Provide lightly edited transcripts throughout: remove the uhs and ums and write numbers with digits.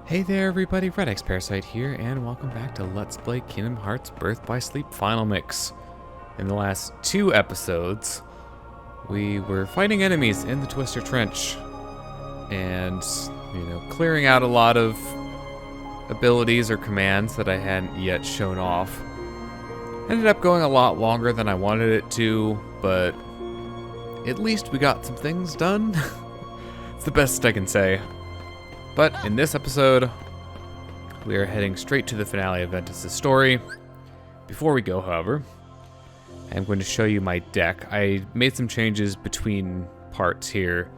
Hey there everybody, Red Parasite here, and welcome back to Let's Play Kingdom Hearts Birth by Sleep Final Mix. In the last two episodes, we were fighting enemies in the Twister Trench, and, clearing out a lot of abilities or commands that I hadn't yet shown off. Ended up going a lot longer than I wanted it to, but at least we got some things done. It's the best I can say. But in this episode, we are heading straight to the finale of Ventus' story. Before we go, however, I'm going to show you my deck. I made some changes between parts here,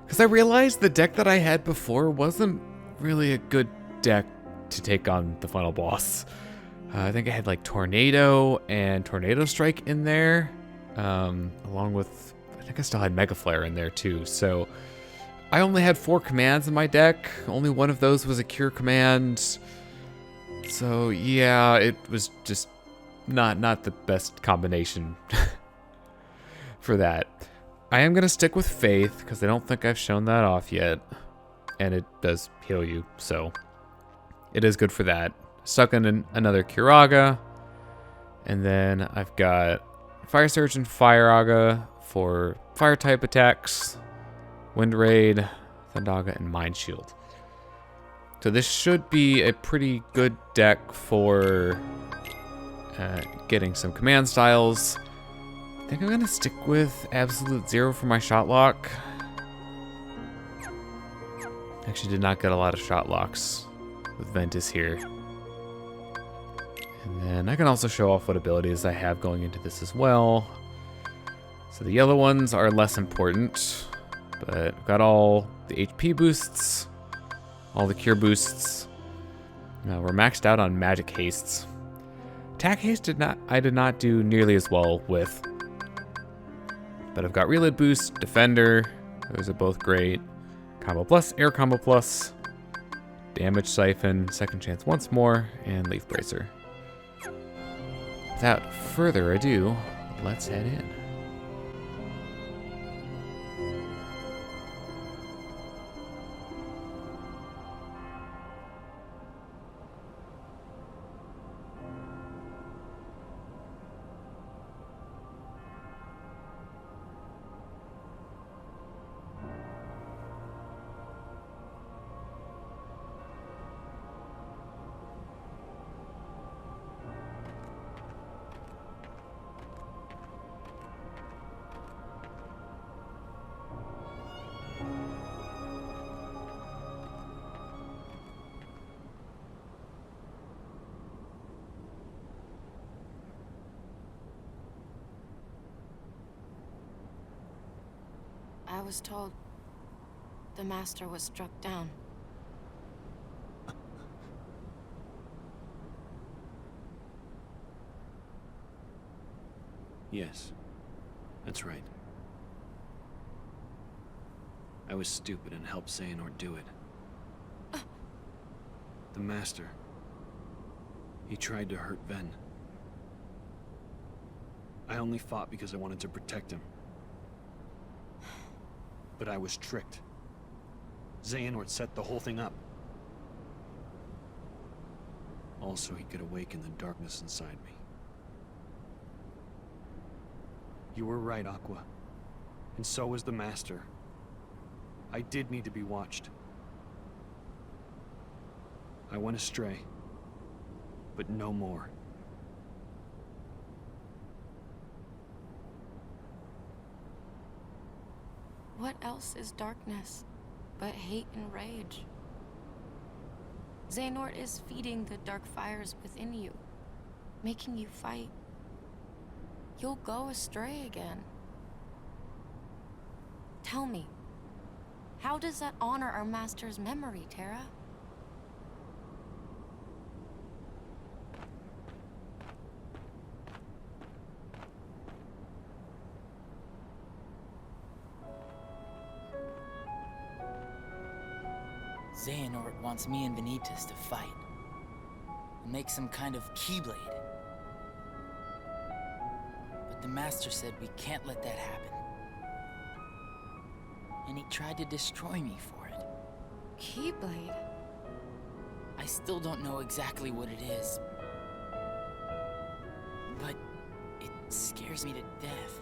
because I realized the deck that I had before wasn't really a good deck to take on the final boss. I think I had like Tornado and Tornado Strike in there, along with, I think I still had Mega Flare in there too, so I only had 4 commands in my deck. Only one of those was a cure command. So yeah, it was just not the best combination for that. I am going to stick with Faith, because I don't think I've shown that off yet. And it does heal you, so it is good for that. Stuck in another Curaga. And then I've got Fire Surge and Fireaga for fire type attacks. Wind Raid, Thundaga, and Mind Shield. So this should be a pretty good deck for getting some command styles. I think I'm going to stick with Absolute Zero for my shot lock. Actually did not get a lot of shot locks with Ventus here. And then I can also show off what abilities I have going into this as well. So the yellow ones are less important. But I've got all the HP boosts, all the cure boosts. We're maxed out on magic hastes. Attack haste I did not do nearly as well with. But I've got Reload Boost, Defender. Those are both great. Combo Plus, Air Combo Plus, Damage Siphon, Second Chance Once More, and Leaf Bracer. Without further ado, let's head in. I was told the master was struck down. Yes, that's right. I was stupid and helped Xehanort do it. The master, he tried to hurt Ven. I only fought because I wanted to protect him. But I was tricked. Xehanort set the whole thing up. Also, he could awaken the darkness inside me. You were right, Aqua. And so was the Master. I did need to be watched. I went astray. But no more. What else is darkness but hate and rage? Xehanort is feeding the dark fires within you, making you fight. You'll go astray again. Tell me, how does that honor our master's memory, Terra? Xehanort wants me and Vanitas to fight. We'll make some kind of Keyblade. But the Master said we can't let that happen. And he tried to destroy me for it. Keyblade? I still don't know exactly what it is. But it scares me to death.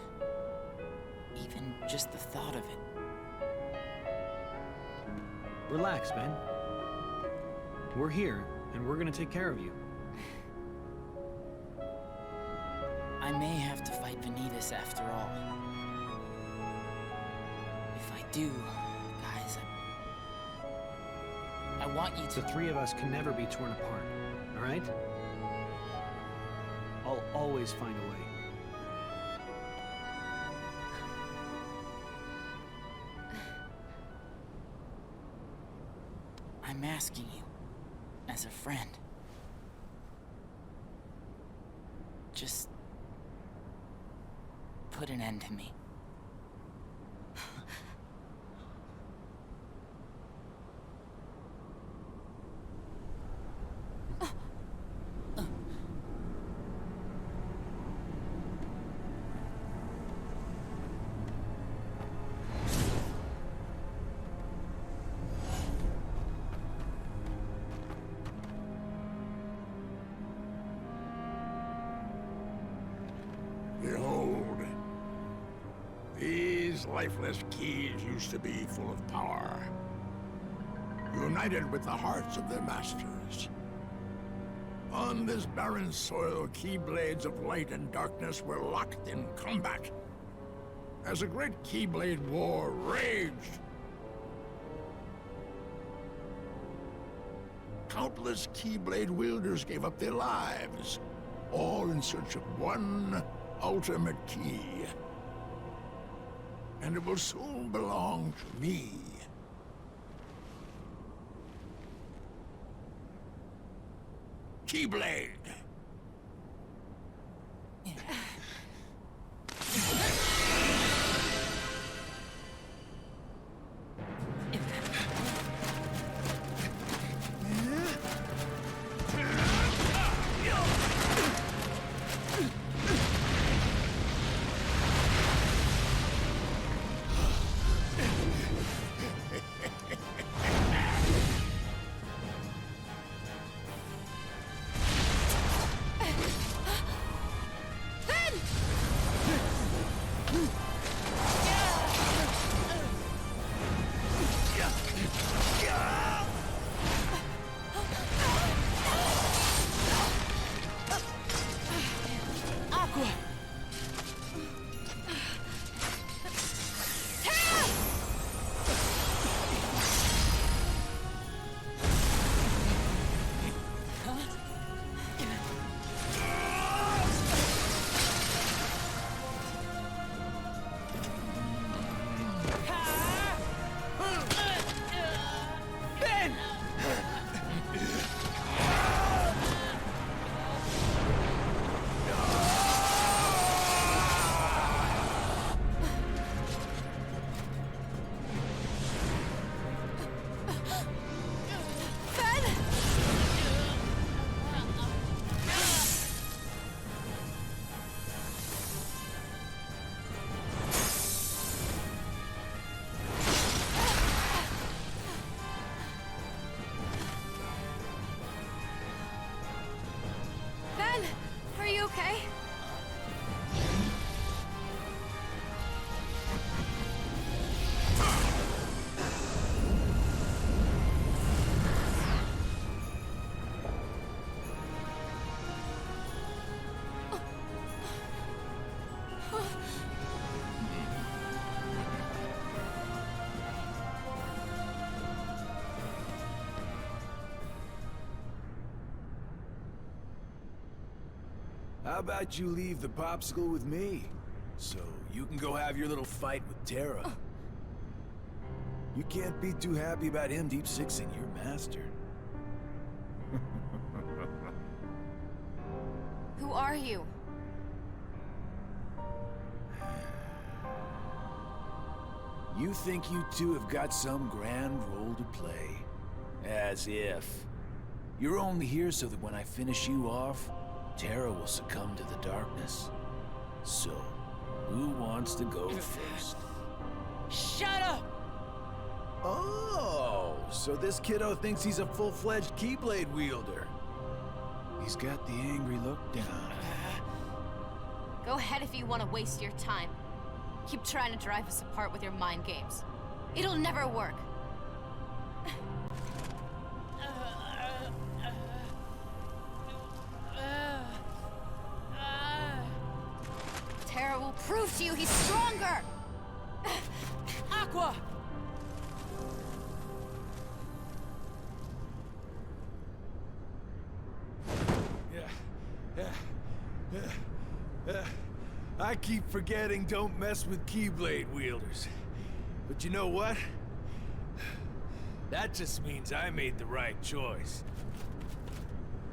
Even just the thought of it. Relax, man. We're here, and we're gonna take care of you. I may have to fight Vanitas after all. If I do, guys, I want you to... The three of us can never be torn apart, all right? I'll always find a way. I'm asking you, as a friend. Just... put an end to me. Behold, these lifeless keys used to be full of power, united with the hearts of their masters. On this barren soil, keyblades of light and darkness were locked in combat, as a great Keyblade war raged. Countless Keyblade wielders gave up their lives, all in search of one ultimate key. And it will soon belong to me. Keyblade! Are you okay? How about you leave the popsicle with me, so you can go have your little fight with Terra? You can't be too happy about him deep-sixing your master. Who are you? You think you two have got some grand role to play? As if. You're only here so that when I finish you off, Terra will succumb to the darkness. So, who wants to go first? Shut up! Oh, so this kiddo thinks he's a full-fledged Keyblade wielder. He's got the angry look down. Go ahead if you want to waste your time. Keep trying to drive us apart with your mind games. It'll never work. Terra will prove to you he's stronger! Aqua! I keep forgetting don't mess with Keyblade wielders. But you know what? That just means I made the right choice.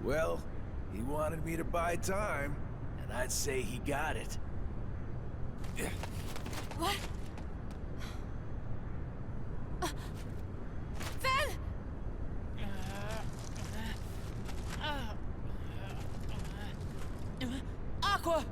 Well, he wanted me to buy time, and I'd say he got it. What? Ven! Aqua!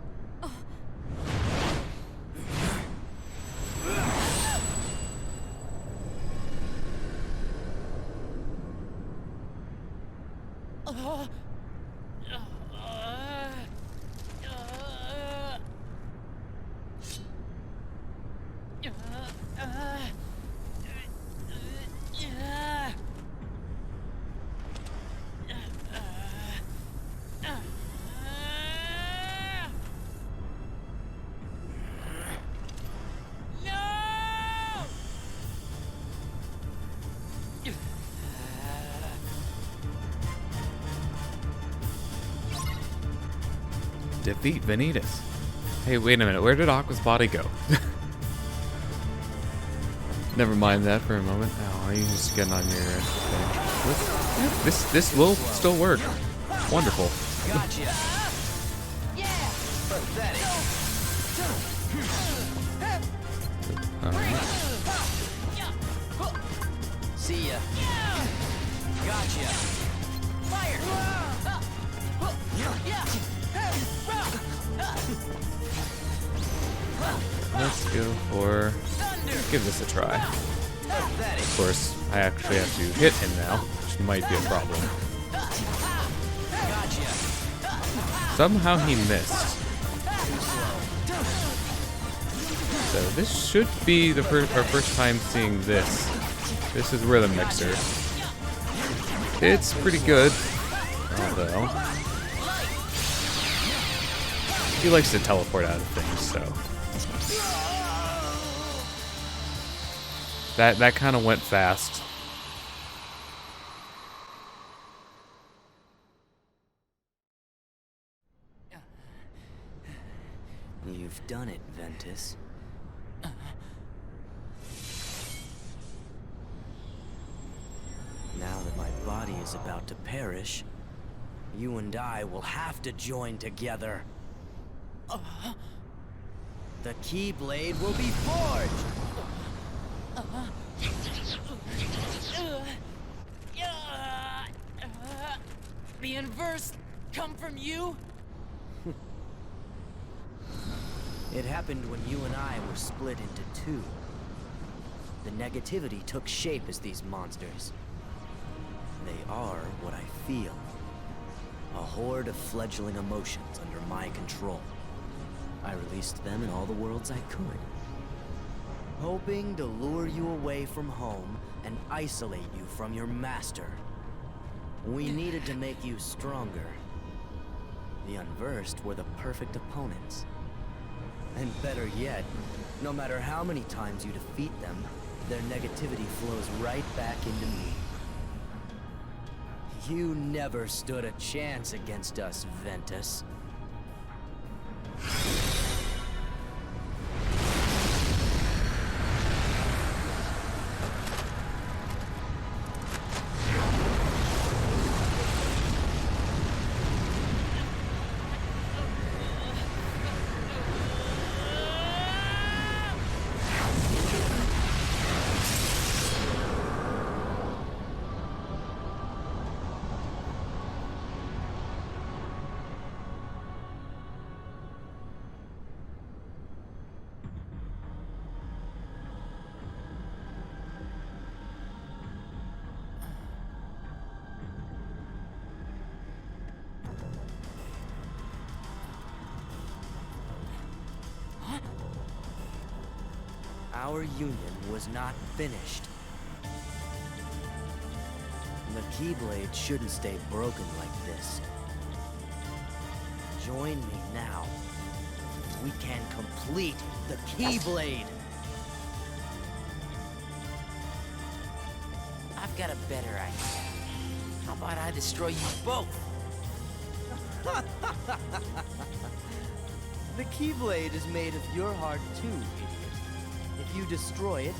Defeat Vanitas. Hey, wait a minute. Where did Aqua's body go? Never mind that for a moment. Oh, you're just getting on your thing. This will still work. Wonderful. Gotcha! Yeah! Pathetic! See ya! Gotcha! Fire! Let's go for... give this a try. Of course, I actually have to hit him now, which might be a problem. Somehow he missed. So this should be the our first time seeing this. This is Rhythm Mixer. It's pretty good, although he likes to teleport out of things, so that kind of went fast. You've done it, Ventus. Now that my body is about to perish, you and I will have to join together. The Keyblade will be forged! The Unversed come from you? It happened when you and I were split into two. The negativity took shape as these monsters. They are what I feel. A horde of fledgling emotions under my control. I released them in all the worlds I could. Hoping to lure you away from home and isolate you from your master. We needed to make you stronger. The Unversed were the perfect opponents. And better yet, no matter how many times you defeat them, their negativity flows right back into me. You never stood a chance against us, Ventus. our union was not finished. The Keyblade shouldn't stay broken like this. Join me now. We can complete the Keyblade. I've got a better idea. How about I destroy you both? The Keyblade is made of your heart too, idiot. If you destroy it,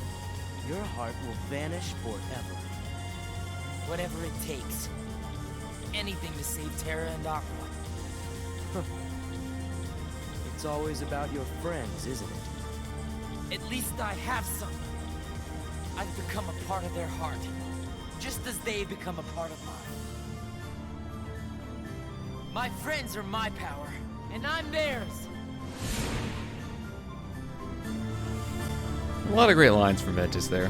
your heart will vanish forever. Whatever it takes. Anything to save Terra and Aqua. It's always about your friends, isn't it? At least I have some. I've become a part of their heart, just as they become a part of mine. My friends are my power, and I'm theirs. A lot of great lines from Ventus there.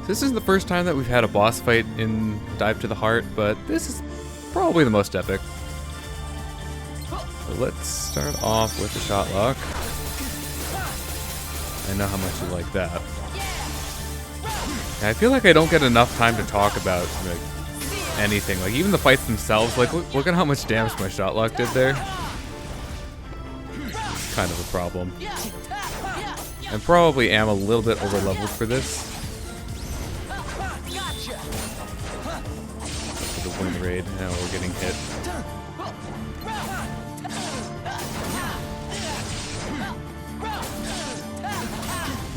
This is the first time that we've had a boss fight in Dive to the Heart, but this is probably the most epic. So let's start off with the shot lock. I know how much you like that. I feel like I don't get enough time to talk about like, anything. Like even the fights themselves. Like look at how much damage my shot lock did there. It's kind of a problem. I probably am a little bit over leveled for this. For the wind raid, now we're getting hit.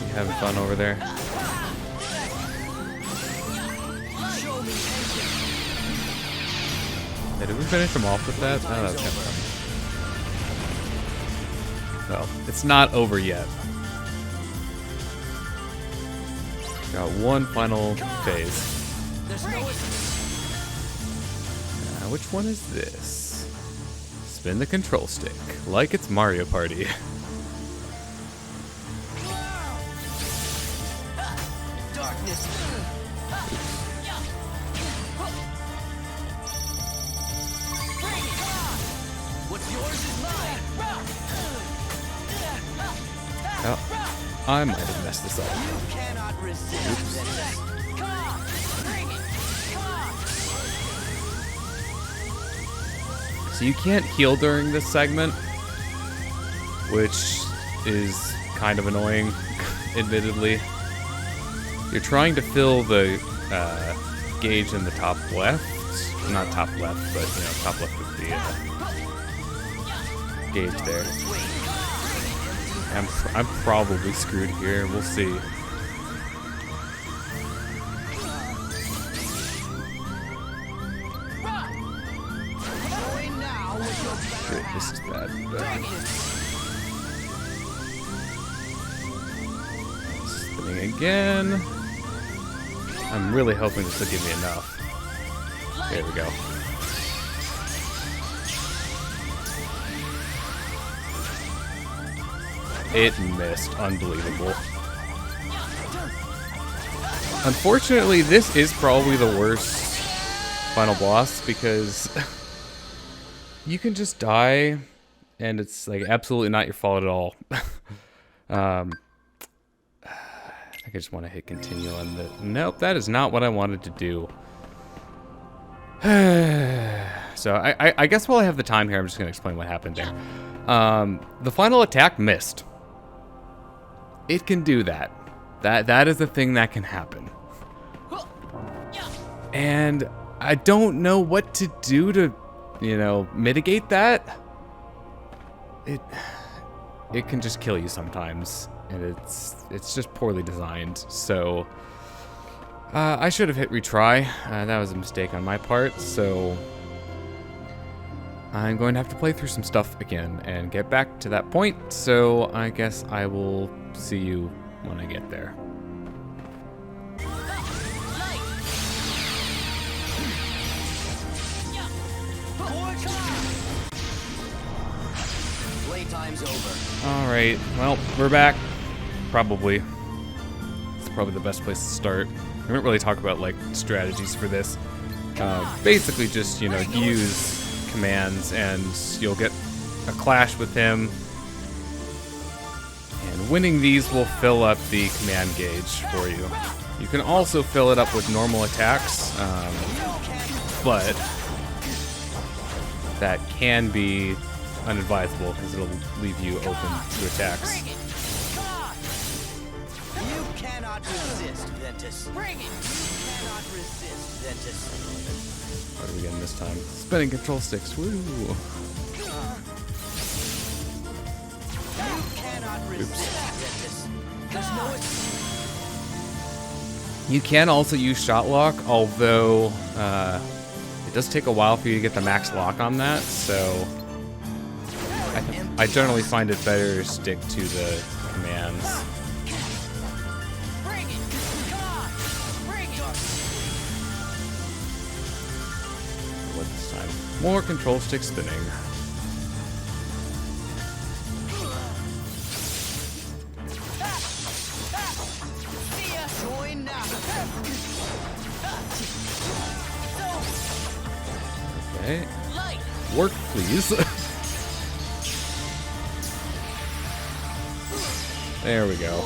You having fun over there? Yeah, did we finish him off with that? Oh, that was kind of fun. Well, it's not over yet. Got one final phase. Now, which one is this? Spin the control stick, like it's Mario Party. Darkness. What's yours is mine. Oh, I might have messed this up. You cannot resist. Oops. Come on, bring it. Come on. So you can't heal during this segment, which is kind of annoying, admittedly. You're trying to fill the gauge in the top left. Not top left, but you know, top left of the gauge there. I'm probably screwed here. We'll see. Shit, this is bad. Spinning again. I'm really hoping this will give me enough. There we go. It missed. Unbelievable. Unfortunately, this is probably the worst final boss because you can just die and it's like absolutely not your fault at all. I think I just want to hit continue on the... Nope, that is not what I wanted to do. So I guess while I have the time here, I'm just going to explain what happened there. The final attack missed. It can do that. That is a thing that can happen. And I don't know what to do to, you know, mitigate that. It can just kill you sometimes, and it's just poorly designed. So I should have hit retry. That was a mistake on my part. So I'm going to have to play through some stuff again and get back to that point. So I guess I will see you when I get there. Playtime's over. All right, well, we're back. Probably. It's probably the best place to start. We don't really talk about like strategies for this. Basically just, you know, use commands and you'll get a clash with him. And And winning these will fill up the command gauge for you. You can also fill it up with normal attacks, but that can be unadvisable because it'll leave you open to attacks. You cannot resist, Ventus. Bring it! You cannot resist, Ventus. What are we getting this time? Spinning control sticks. Woo! You cannot resist, Ventus. There's no escape. You can also use shot lock, although it does take a while for you to get the max lock on that, so I generally find it better to stick to the commands. Bring it! Come on! Bring it! What this time? More control stick spinning. Join now. Okay. Work, please. There we go.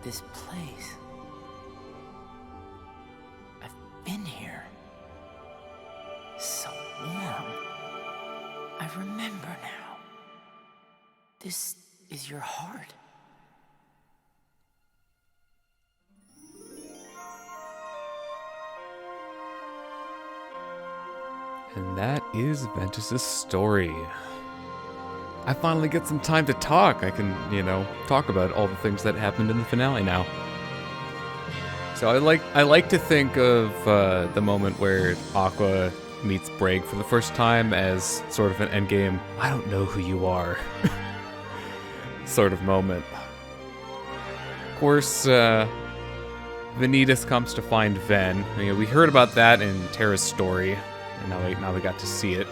This place. I've been here. So warm. I remember now. This is your heart. And that is Ventus' story. I finally get some time to talk. I can, talk about all the things that happened in the finale now. So I like to think of the moment where Aqua meets Braig for the first time as sort of an endgame, I don't know who you are sort of moment. Of course, Vanitas comes to find Ven. We heard about that in Terra's story, and now we got to see it.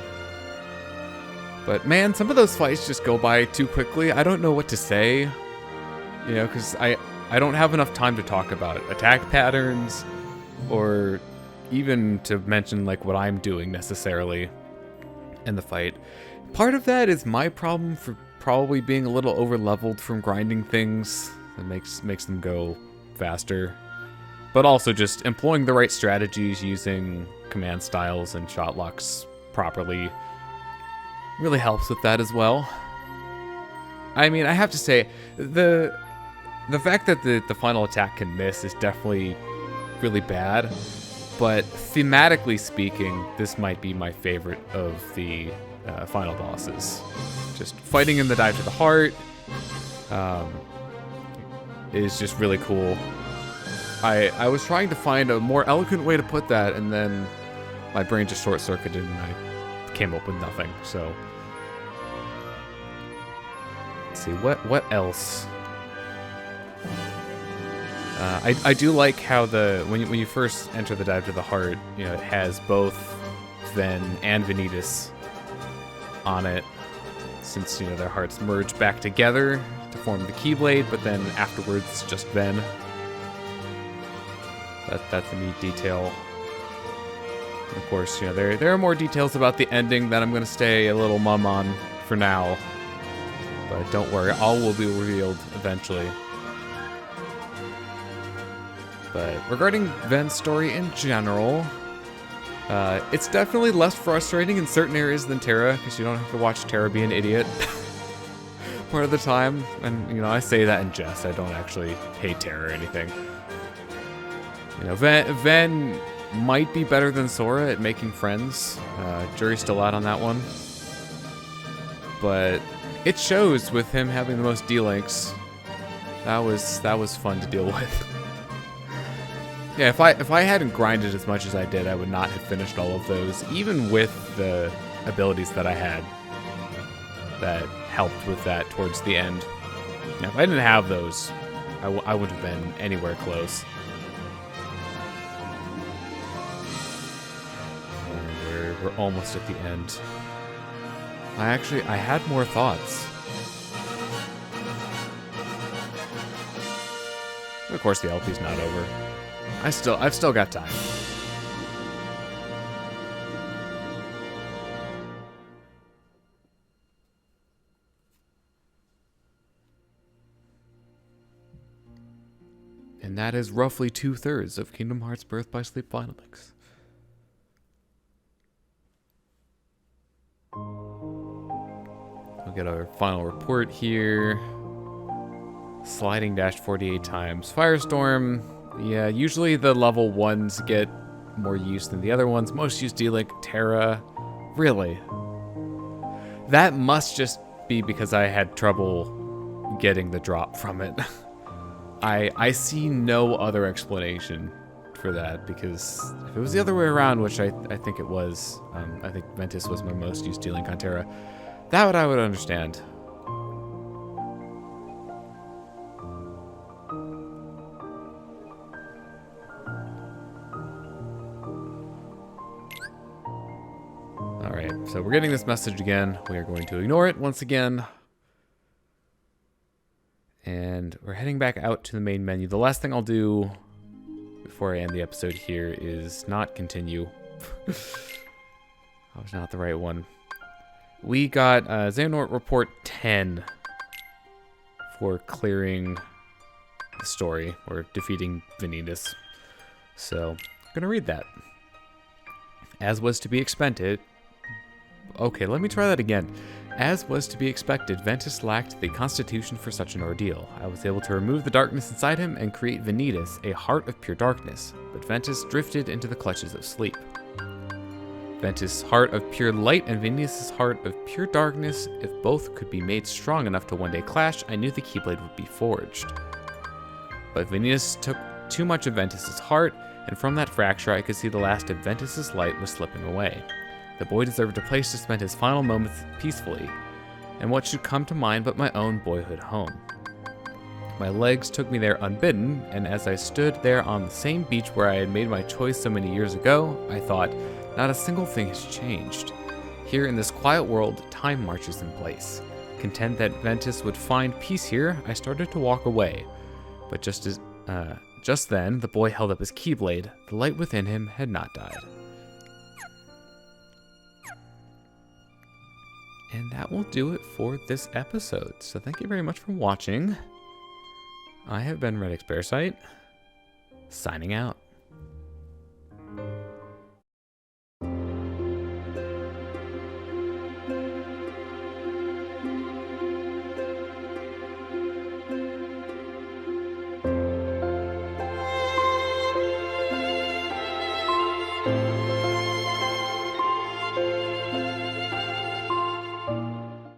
But man, some of those fights just go by too quickly. I don't know what to say, because I don't have enough time to talk about attack patterns, or even to mention like what I'm doing necessarily in the fight. Part of that is my problem for probably being a little over-leveled from grinding things. That makes them go faster. But also just employing the right strategies, using command styles and shot locks properly. really helps with that as well. I mean, I have to say, the fact that the final attack can miss is definitely really bad, but thematically speaking, this might be my favorite of the final bosses. Just fighting in the dive to the heart is just really cool. I was trying to find a more eloquent way to put that, and then my brain just short-circuited and I came up with nothing. So let's see, what else? I do like how when you first enter the dive to the heart, you know, it has both Ven and Vanitas on it, since, you know, their hearts merge back together to form the Keyblade, but then afterwards just Ven. That's a neat detail. And of course, you know, there are more details about the ending that I'm going to stay a little mum on for now, but don't worry, all will be revealed eventually. But regarding Ven's story in general, it's definitely less frustrating in certain areas than Terra, because you don't have to watch Terra be an idiot part of the time. And, you know, I say that in jest. I don't actually hate Terra or anything. You know, Ven might be better than Sora at making friends. Jury's still out on that one. But it shows with him having the most D-Links. That was fun to deal with. Yeah, if I hadn't grinded as much as I did, I would not have finished all of those, even with the abilities that I had that helped with that towards the end. Now, if I didn't have those, I wouldn't have been anywhere close. And we're almost at the end. I had more thoughts. Of course, the LP's not over. I've still got time. And that is roughly 2/3 of Kingdom Hearts Birth by Sleep Final Mix. We'll get our final report here. Sliding dash 48 times. Firestorm. Yeah, usually the level 1s get more use than the other ones. Most use D-Link. Terra. Really? That must just be because I had trouble getting the drop from it. I see no other explanation for that, because if it was the other way around, which I think it was, I think Ventus was my most used D-Link on Terra, that I would understand. So we're getting this message again. We are going to ignore it once again. And we're heading back out to the main menu. The last thing I'll do before I end the episode here is not continue. That was not the right one. We got Xehanort Report 10 for clearing the story, or defeating Vanitas. So, I'm going to read that. As was to be expected... Okay, let me try that again. As was to be expected, Ventus lacked the constitution for such an ordeal. I was able to remove the darkness inside him and create Vanitas, a heart of pure darkness, but Ventus drifted into the clutches of sleep. Ventus' heart of pure light and Vanitas' heart of pure darkness, if both could be made strong enough to one day clash, I knew the Keyblade would be forged. But Vanitas took too much of Ventus' heart, and from that fracture I could see the last of Ventus' light was slipping away. The boy deserved a place to spend his final moments peacefully, and what should come to mind but my own boyhood home. My legs took me there unbidden, and as I stood there on the same beach where I had made my choice so many years ago, I thought, not a single thing has changed. Here in this quiet world, time marches in place. Content that Ventus would find peace here, I started to walk away. But just then, the boy held up his Keyblade. The light within him had not died. And that will do it for this episode. So thank you very much for watching. I have been Red X Parasite, signing out. Bye.